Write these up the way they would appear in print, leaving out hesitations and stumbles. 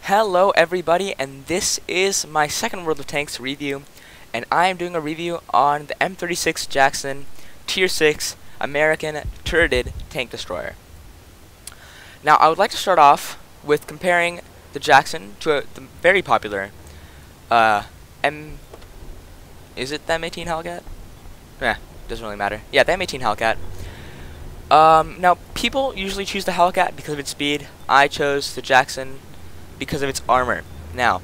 Hello everybody, and this is my second World of Tanks review, and I am doing a review on the M36 Jackson Tier 6 American turreted tank destroyer. Now I would like to start off with comparing the Jackson to the very popular is it the M18 Hellcat? Doesn't really matter. Yeah, the M18 Hellcat. Now people usually choose the Hellcat because of its speed. I chose the Jackson because of its armor. Now,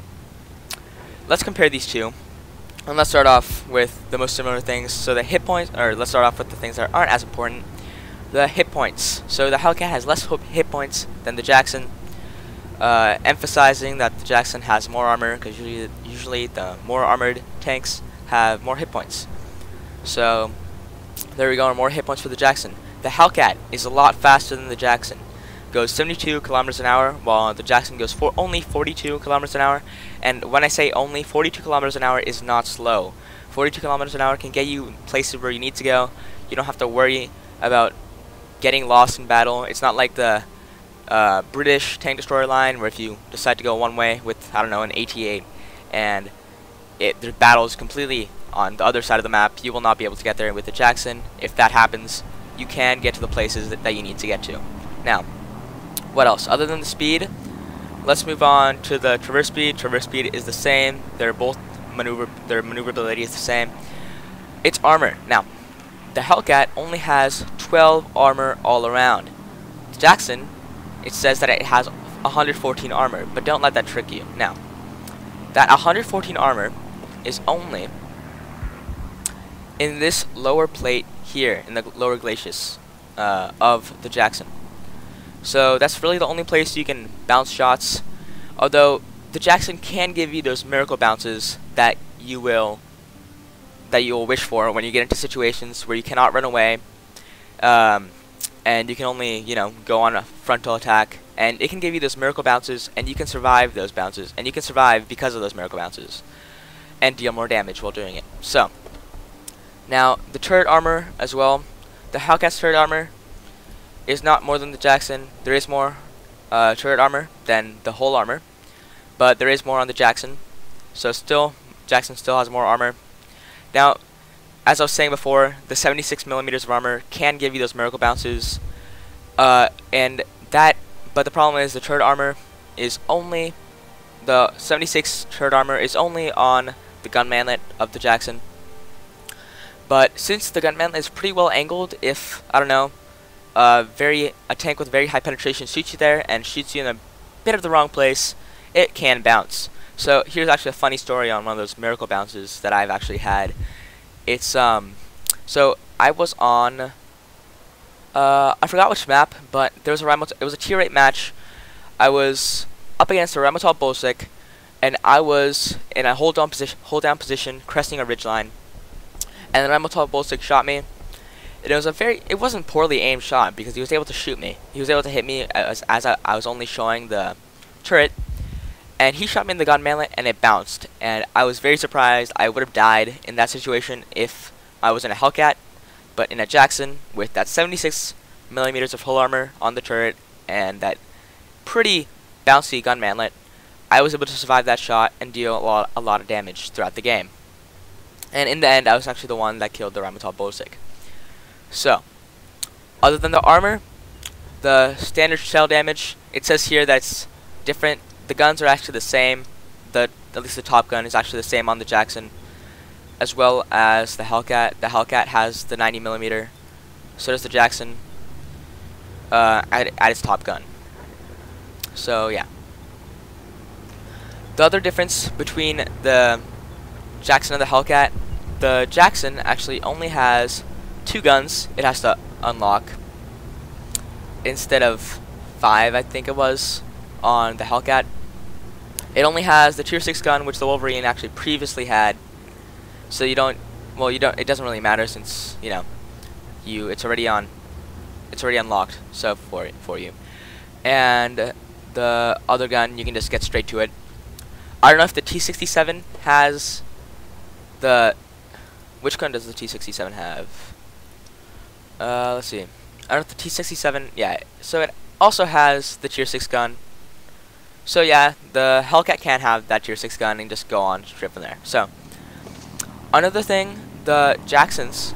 let's compare these two, and let's start off with the most similar things. So the hit points, or let's start off with the things that aren't as important. The hit points. So the Hellcat has less hit points than the Jackson, emphasizing that the Jackson has more armor, because usually the more armored tanks have more hit points. So there we go, more hit points for the Jackson. The Hellcat is a lot faster than the Jackson. Goes 72 kilometers an hour, while the Jackson goes only 42 kilometers an hour. And when I say only, 42 kilometers an hour is not slow. 42 kilometers an hour can get you places where you need to go. You don't have to worry about getting lost in battle. It's not like the British tank destroyer line, where if you decide to go one way with, I don't know, an 88, and the battle is completely on the other side of the map, you will not be able to get there. With the Jackson, if that happens, you can get to the places that you need to get to. Now, what else? Other than the speed, let's move on to the traverse speed. Traverse speed is the same. They're both their maneuverability is the same. It's armor. Now, the Hellcat only has 12 armor all around. The Jackson, it says that it has 114 armor, but don't let that trick you. Now, that 114 armor is only in this lower plate here, in the lower glacis of the Jackson. So that's really the only place you can bounce shots, although the Jackson can give you those miracle bounces that you will wish for when you get into situations where you cannot run away, and you can only, you know, go on a frontal attack, and it can give you those miracle bounces, and you can survive those bounces, and you can survive because of those miracle bounces, and deal more damage while doing it. So now the turret armor as well. The Hellcat's turret armor is not more than the Jackson. There is more turret armor than the whole armor, but there is more on the Jackson. So still, Jackson still has more armor. Now, as I was saying before, the 76 millimeters of armor can give you those miracle bounces, but the problem is the turret armor is only, the 76 turret armor is only on the gun manlet of the Jackson. But since the gun manlet is pretty well angled, if, I don't know, a tank with very high penetration shoots you there and shoots you in a bit of the wrong place, it can bounce. So here's actually a funny story on one of those miracle bounces that I've actually had. It's so I was on I forgot which map, but there was it was a tier 8 match. I was up against a Rheinmetall Bolsec, and I was in a hold down position cresting a ridgeline, and the Rheinmetall Bolsec shot me. It wasn't poorly aimed shot, because he was able to shoot me. He was able to hit me as I was only showing the turret, and he shot me in the gun manlet, and it bounced. And I was very surprised. I would have died in that situation if I was in a Hellcat, but in a Jackson with that 76 millimeters of hull armor on the turret and that pretty bouncy gun manlet, I was able to survive that shot and deal a lot of damage throughout the game. And in the end, I was actually the one that killed the Rheinmetall Bolsec. So, other than the armor, the standard shell damage, it says here that's different. The guns are actually the same. At least the top gun is actually the same on the Jackson, as well as the Hellcat. The Hellcat has the 90 millimeter. So does the Jackson at its top gun. So yeah. The other difference between the Jackson and the Hellcat, the Jackson actually only has 2 guns it has to unlock instead of 5, I think it was, on the Hellcat. It only has the tier 6 gun, which the Wolverine actually previously had. So it doesn't really matter, since, you know, it's already unlocked, so for you. And the other gun, you can just get straight to it. I don't know if the T67 has which gun does the T67 have? Let's see. I don't know if the T67, yeah, so it also has the tier 6 gun. So yeah, the Hellcat can have that tier 6 gun and just go on straight from there. So another thing, the Jackson's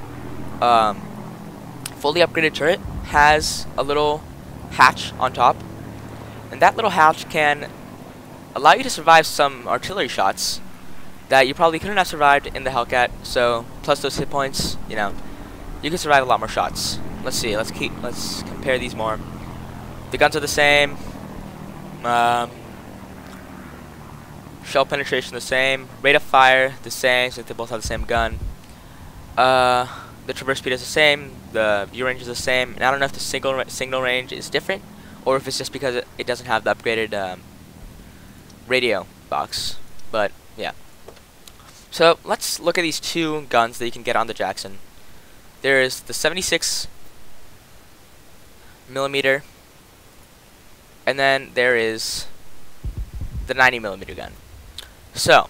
fully upgraded turret has a little hatch on top, and that little hatch can allow you to survive some artillery shots that you probably couldn't have survived in the Hellcat. So plus those hit points, you know, you can survive a lot more shots. Let's see, let's compare these more. The guns are the same. Shell penetration the same. Rate of fire the same, since they both have the same gun. The traverse speed is the same. The view range is the same. And I don't know if the signal range is different, or if it's just because it doesn't have the upgraded radio box. But yeah. So let's look at these two guns that you can get on the Jackson. There is the 76 millimeter, and then there is the 90 millimeter gun. So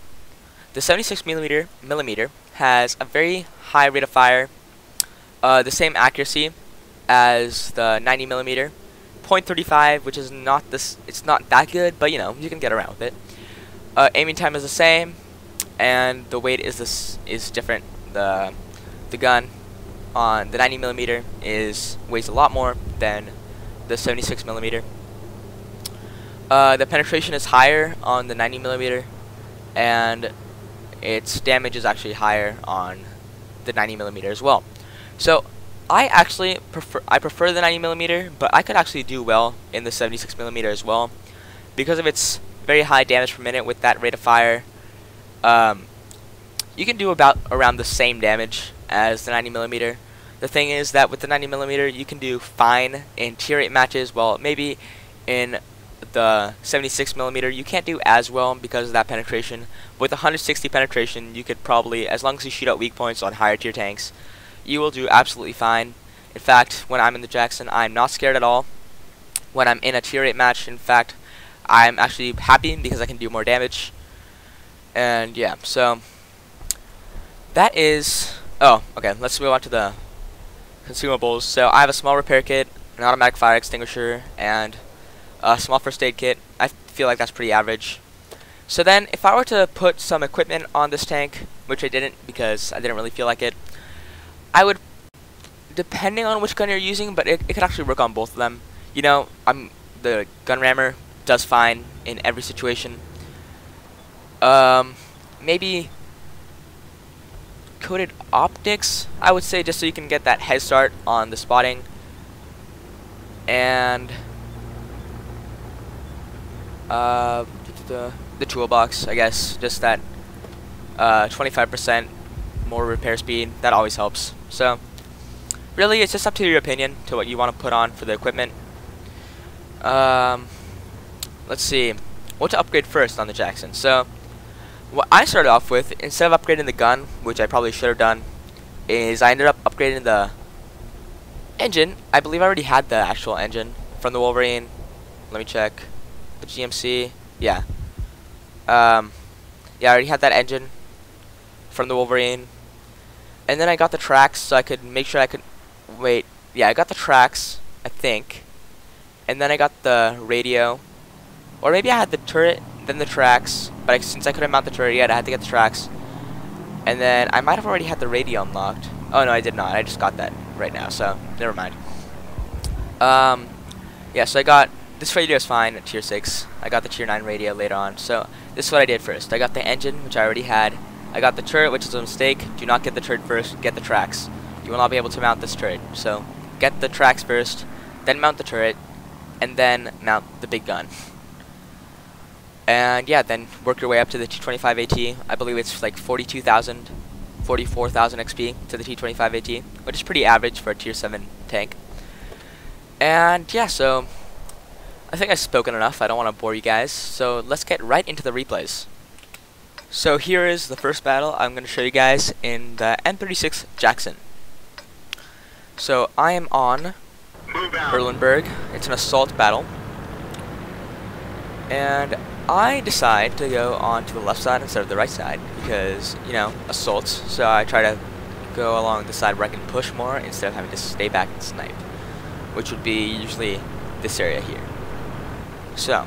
the 76 millimeter has a very high rate of fire, the same accuracy as the 90 millimeter, 0.35, which is not this. It's not that good, but you know, you can get around with it. Aiming time is the same, and the weight is different. The gun on the 90 millimeter weighs a lot more than the 76 millimeter. The penetration is higher on the 90 millimeter, and its damage is actually higher on the 90 millimeter as well. So I actually prefer the 90 millimeter, but I could actually do well in the 76 millimeter as well because of its very high damage per minute with that rate of fire. You can do around the same damage as the 90 millimeter. The thing is that with the 90 millimeter, you can do fine in tier 8 matches. Well, maybe in the 76 millimeter you can't do as well because of that penetration. With 160 penetration, you could probably, as long as you shoot out weak points on higher tier tanks, you will do absolutely fine. In fact, when I'm in the Jackson, I'm not scared at all. When I'm in a tier 8 match, in fact, I'm actually happy because I can do more damage. And yeah, so that is... Oh, okay, let's move on to the consumables. So I have a small repair kit, an automatic fire extinguisher, and a small first aid kit. I feel like that's pretty average. So then, if I were to put some equipment on this tank, which I didn't because I didn't really feel like it, I would, depending on which gun you're using, but it could actually work on both of them. You know, the gun rammer does fine in every situation. Maybe coated optics, I would say, just so you can get that head start on the spotting. And the toolbox, I guess, just that 25% more repair speed, that always helps. So really, it's just up to your opinion to what you want to put on for the equipment. Let's see what to upgrade first on the Jackson. So what I started off with, instead of upgrading the gun, which I probably should have done, is I ended up upgrading the engine. I believe I already had the actual engine from the Wolverine. Let me check. The GMC, yeah. Yeah, I already had that engine from the Wolverine. And then I got the tracks so I could make sure I could... Wait, yeah, I got the tracks, I think. And then I got the radio. Or maybe I had the turret, then the tracks. But since I couldn't mount the turret yet, I had to get the tracks. And then I might have already had the radio unlocked. Oh no, I did not. I just got that right now, so never mind. Yeah, so I got... This radio is fine at tier 6. I got the tier 9 radio later on. So this is what I did first. I got the engine, which I already had. I got the turret, which is a mistake. Do not get the turret first. Get the tracks. You will not be able to mount this turret. So get the tracks first, then mount the turret, and then mount the big gun. And yeah, then work your way up to the T25 AT. I believe it's like 42,000, 44,000 XP to the T25 AT, which is pretty average for a tier 7 tank. And yeah, so I think I've spoken enough. I don't want to bore you guys. So let's get right into the replays. So here is the first battle I'm going to show you guys in the M36 Jackson. So I am on Erlenberg. It's an assault battle. And I decide to go on to the left side instead of the right side because, you know, assaults. So I try to go along the side where I can push more instead of having to stay back and snipe, which would be usually this area here. So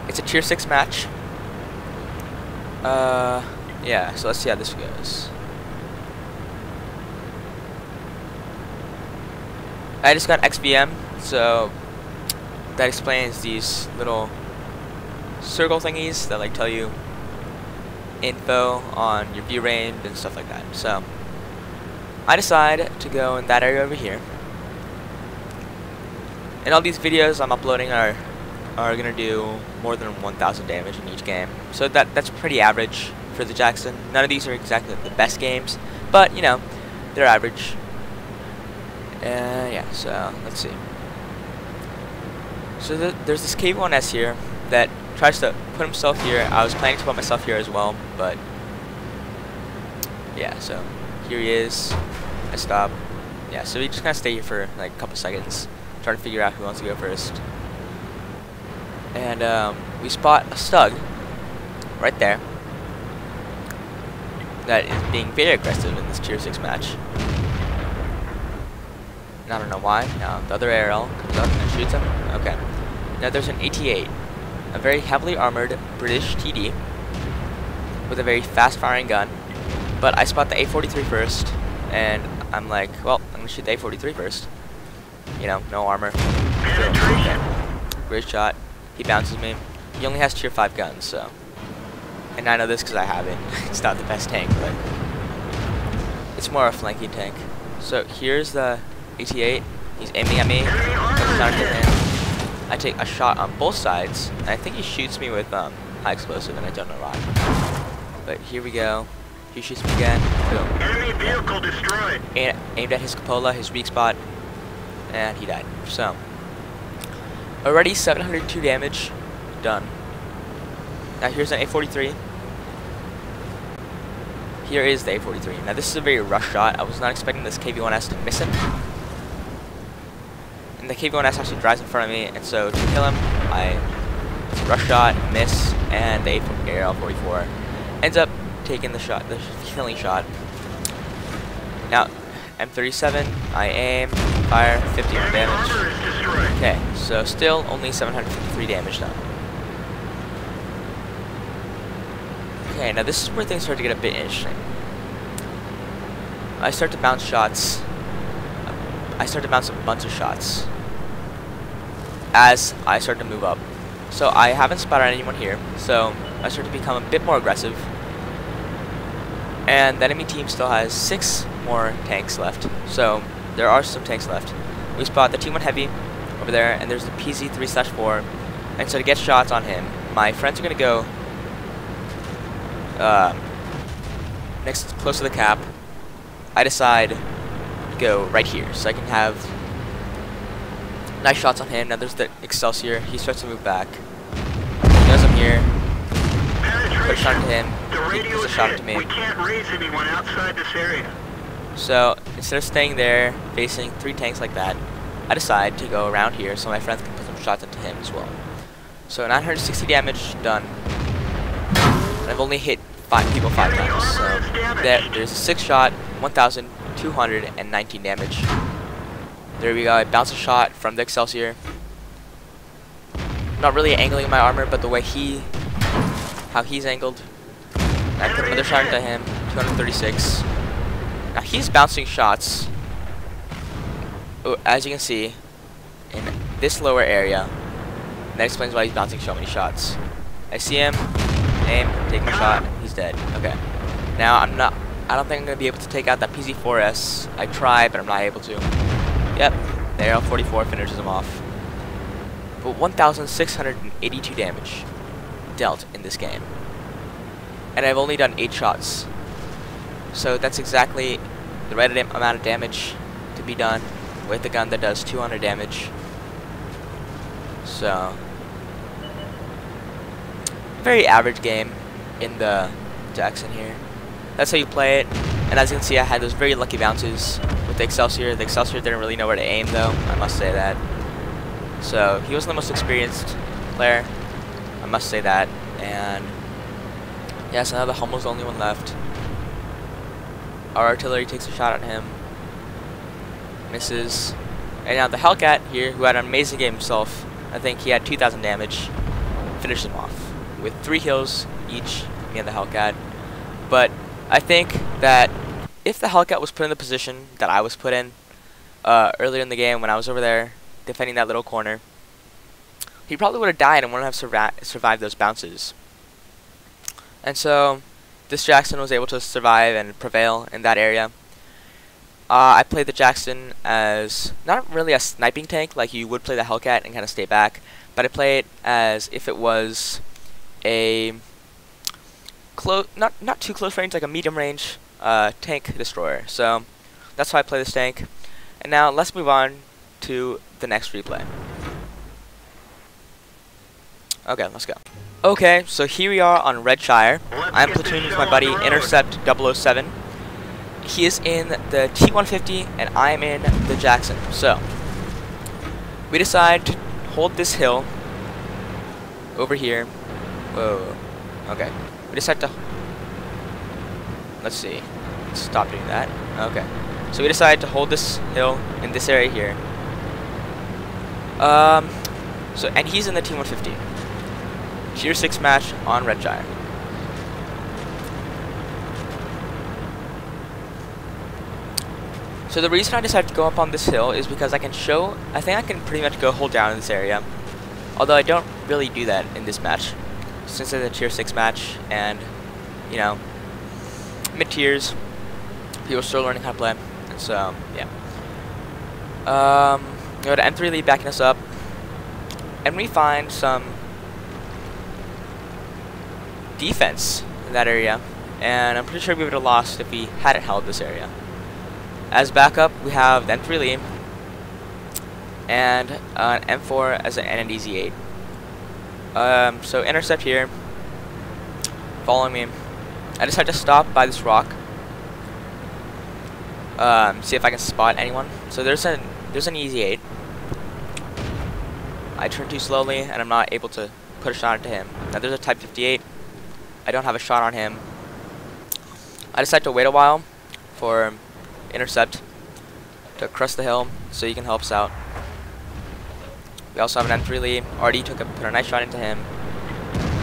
It's a tier 6 match. Yeah, so let's see how this goes. I just got XVM, so that explains these little circle thingies that like tell you info on your view range and stuff like that. So I decide to go in that area over here. And all these videos I'm uploading are gonna do more than 1,000 damage in each game. So that's pretty average for the Jackson. None of these are exactly the best games, but you know, they're average. Yeah, so let's see. So there's this KV1S here that tries to put himself here. I was planning to put myself here as well, but yeah, so here he is. I stop. Yeah, so we just kind of stay here for like a couple seconds, trying to figure out who wants to go first. And we spot a Stug right there that is being very aggressive in this tier 6 match. And I don't know why. Now the other ARL comes up and shoots him. Okay. Now there's an AT-8, a very heavily armored British TD with a very fast firing gun. But I spot the A43 first, and I'm like, well, I'm gonna shoot the A43 first. You know, no armor. Okay. Great shot. He bounces me. He only has tier 5 guns, so. And I know this because I have it. It's not the best tank, but it's more a flanking tank. So here's the AT-8. He's aiming at me. I take a shot on both sides, and I think he shoots me with high explosive, and I don't know why. But here we go. He shoots me again. Boom. Enemy vehicle destroyed. And aimed at his cupola, his weak spot, and he died. So already 702 damage done. Now here's an A43. Here is the A43. Now this is a very rush shot. I was not expecting this KV1S to miss him. And the KV1S actually drives in front of me, and so to kill him, I rush shot, miss, and the ARL-44 ends up taking the shot, the killing shot. Now, M37, I aim, fire, 51 damage. Okay, so still only 753 damage done. Okay, now this is where things start to get a bit interesting. I start to bounce shots. I start to bounce a bunch of shots as I start to move up. So I haven't spotted anyone here, so I start to become a bit more aggressive. And the enemy team still has 6 more tanks left, so there are some tanks left. We spot the T1 Heavy over there, and there's the PZ3/4. And so to get shots on him, my friends are gonna go next close to the cap. I decide to go right here, so I can have nice shots on him. Now there's the Excelsior. He starts to move back. He knows I'm here. Put a shot to him. He puts a shot to me. We can't raise anyone outside this area. So instead of staying there facing 3 tanks like that, I decide to go around here so my friends can put some shots into him as well. So 960 damage done. And I've only hit 5 people 5 times. So there's a 6 shot, 1,219 damage. There we go. I bounce a shot from the Excelsior. Not really angling my armor, but the way how he's angled. I put another shot into him, 236. Now he's bouncing shots, as you can see, in this lower area. That explains why he's bouncing so many shots. I see him, aim, take my shot, he's dead. Okay. Now I don't think I'm gonna be able to take out that PZ4S. I try, but I'm not able to. Yep, the ARL-44 finishes him off. But 1,682 damage dealt in this game. And I've only done 8 shots. So that's exactly the right amount of damage to be done with a gun that does 200 damage. So, very average game in the Jackson here. That's how you play it. And as you can see, I had those very lucky bounces with the Excelsior. The Excelsior didn't really know where to aim though, I must say that. So he wasn't the most experienced player, I must say that. And yeah, so now the Hummel's the only one left. Our artillery takes a shot at him, misses. And now the Hellcat here, who had an amazing game himself, I think he had 2,000 damage. finish them off with 3 kills each, me and the Hellcat. But I think that if the Hellcat was put in the position that I was put in earlier in the game when I was over there defending that little corner, he probably would have died and wouldn't have survived those bounces. And so this Jackson was able to survive and prevail in that area. I played the Jackson as not really a sniping tank like you would play the Hellcat and kind of stay back, but I play it as if it was a not too close range, like a medium range tank destroyer. So that's how I play this tank. And now let's move on to the next replay. Okay, let's go. Okay, so here we are on Red Shire. I'm platooning with my buddy Intercept 007. He is in the T-150 and I'm in the Jackson. So we decide to hold this hill over here. Whoa. Okay. We decide to. Let's see. Stop doing that. Okay. So we decide to hold this hill in this area here. So and he's in the T-150. Tier 6 match on Red Shire. So the reason I decided to go up on this hill is because I think I can pretty much go hold down in this area. Although I don't really do that in this match, since it's a tier 6 match, and, you know, mid-tiers, people are still learning how to play, and so, yeah. You know, the M3 lead backing us up, and we find some defense in that area, and I'm pretty sure we would have lost if we hadn't held this area. As backup, we have the M3 lead and an M4 as and an EZ8. So Intercept here, follow me. I decided to stop by this rock, see if I can spot anyone. So there's an EZ8. I turn too slowly and I'm not able to put a shot into him. Now there's a Type 58. I don't have a shot on him. I decide to wait a while for Intercept to cross the hill so he can help us out. We also have an M3 lead. Already put a nice shot into him.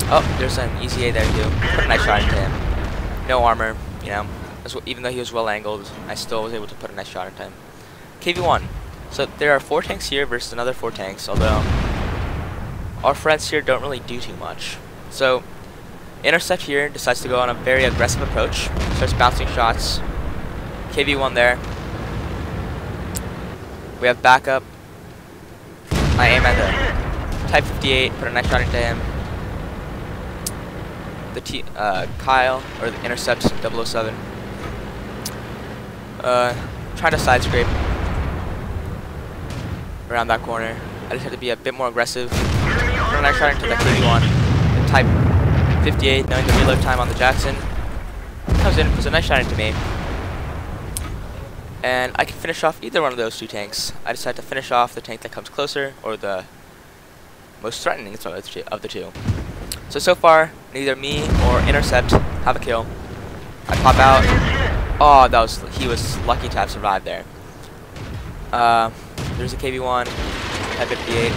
Oh, there's an EZA there too. Put a nice shot into him. No armor, you know. Even though he was well angled, I still was able to put a nice shot into him. KV1. So there are 4 tanks here versus another 4 tanks, although our friends here don't really do too much. So Intercept here decides to go on a very aggressive approach. Starts bouncing shots. KV1 there. We have backup. I aim at the Type 58, put a nice shot into him. The Kyle, or the Intercept 007. Trying to side scrape around that corner. I just had to be a bit more aggressive. Put a nice shot into the KV1. The Type 58, knowing the reload time on the Jackson. Comes in, puts a nice shot into me. And I can finish off either one of those 2 tanks. I decide to finish off the tank that comes closer, or the most threatening of the two. So far, neither me or Intercept have a kill. I pop out. Oh, he was lucky to have survived there. There's a KV1, Type 58.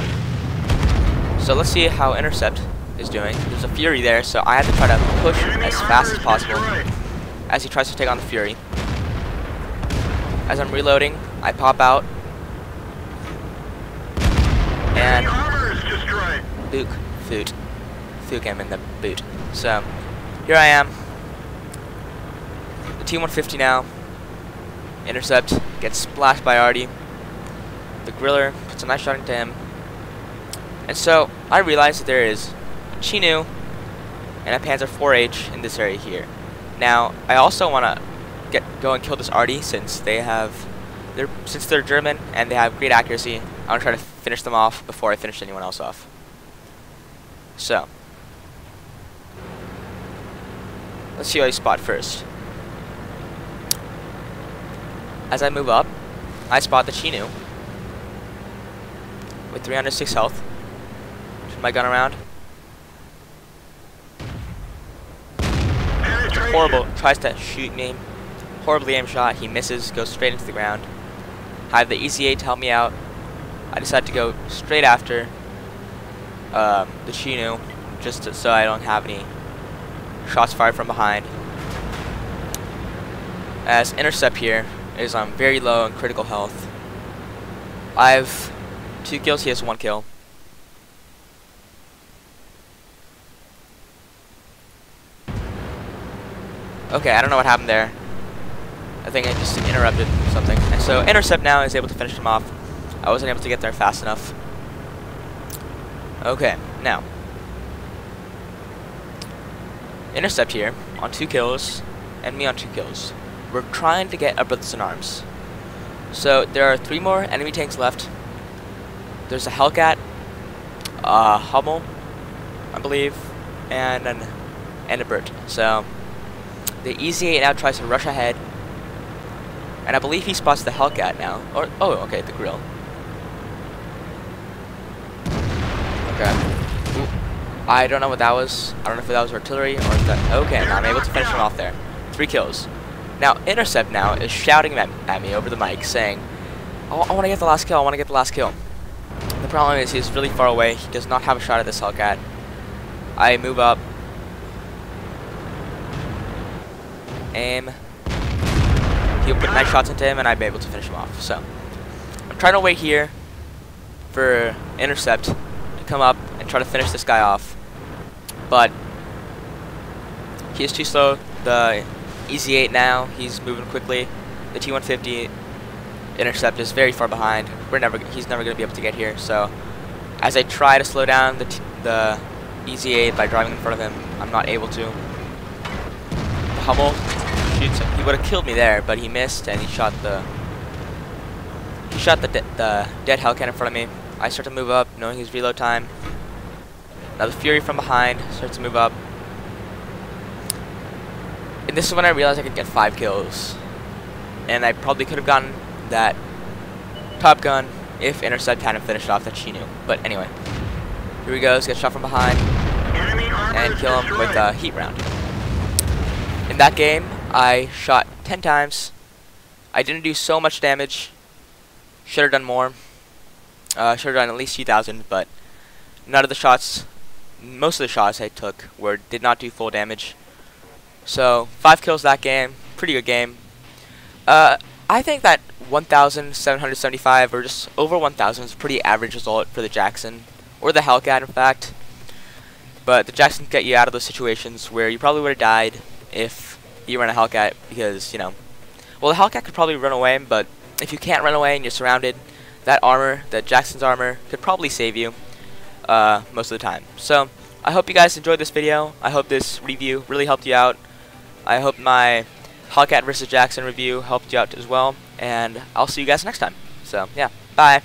So let's see how Intercept is doing. There's a Fury there, so I have to try to push as fast as possible as he tries to take on the Fury. As I'm reloading, I pop out and Fook him in the boot. So here I am, the T-150 now. Intercept gets splashed by Artie. The Griller puts a nice shot into him, and so I realize that there is a Chinook and a Panzer 4H in this area here. Now I also want to go and kill this Artie since they're German and they have great accuracy. I want to try to finish them off before I finish anyone else off. So let's see what I spot first. As I move up, I spot the Chinook with 306 health. Turn my gun around. Horrible, tries to shoot me. Horribly aimed shot, he misses, goes straight into the ground. I have the EZA to help me out. I decide to go straight after the Chinook so I don't have any shots fired from behind. As intercept here is on very low and critical health. I have 2 kills, he has 1 kill. Okay, I don't know what happened there. I think I just interrupted something. And so intercept now is able to finish him off. I wasn't able to get there fast enough. Okay, now intercept here on 2 kills and me on 2 kills. We're trying to get a brothers in arms. So there are 3 more enemy tanks left. There's a Hellcat, a Hummel, I believe, and a Burt. So the EZ8 now tries to rush ahead, and I believe he spots the Hellcat now. Or oh, okay, the grill. Okay. Ooh. I don't know what that was. I don't know if that was artillery or if that. Okay, now I'm able to finish him off there. 3 kills. Now intercept now is shouting at me over the mic, saying, "Oh, I want to get the last kill. I want to get the last kill." The problem is he's really far away. He does not have a shot at this Hellcat. I move up. Aim. He'll put nice shots into him, and I'm able to finish him off. So I'm trying to wait here for intercept to come up and try to finish this guy off, but he is too slow. The EZ8 now, he's moving quickly. The T150 intercept is very far behind. He's never going to be able to get here. So as I try to slow down the EZ8 by driving in front of him, I'm not able to. The Hummel shoots him. He would have killed me there, but he missed, and he shot the dead Hellcat in front of me. I start to move up, knowing his reload time. Now the Fury from behind starts to move up. And this is when I realized I could get 5 kills. And I probably could have gotten that Top Gun if intercept hadn't finished off that she knew. But anyway, here he goes, gets shot from behind, and kill him with a heat round. In that game, I shot 10 times. I didn't do so much damage. Should have done more. Should have done at least 2,000, but none of the shots, most of the shots I took did not do full damage. So 5 kills that game, pretty good game. I think that 1,775 or just over 1,000 is a pretty average result for the Jackson, or the Hellcat in fact. But the Jackson can get you out of those situations where you probably would have died if you were in a Hellcat, because, you know, well, the Hellcat could probably run away, but if you can't run away and you're surrounded, that armor, that Jackson's armor, could probably save you most of the time. So I hope you guys enjoyed this video. I hope this review really helped you out. I hope my Hellcat vs. Jackson review helped you out as well, and I'll see you guys next time. So yeah, bye.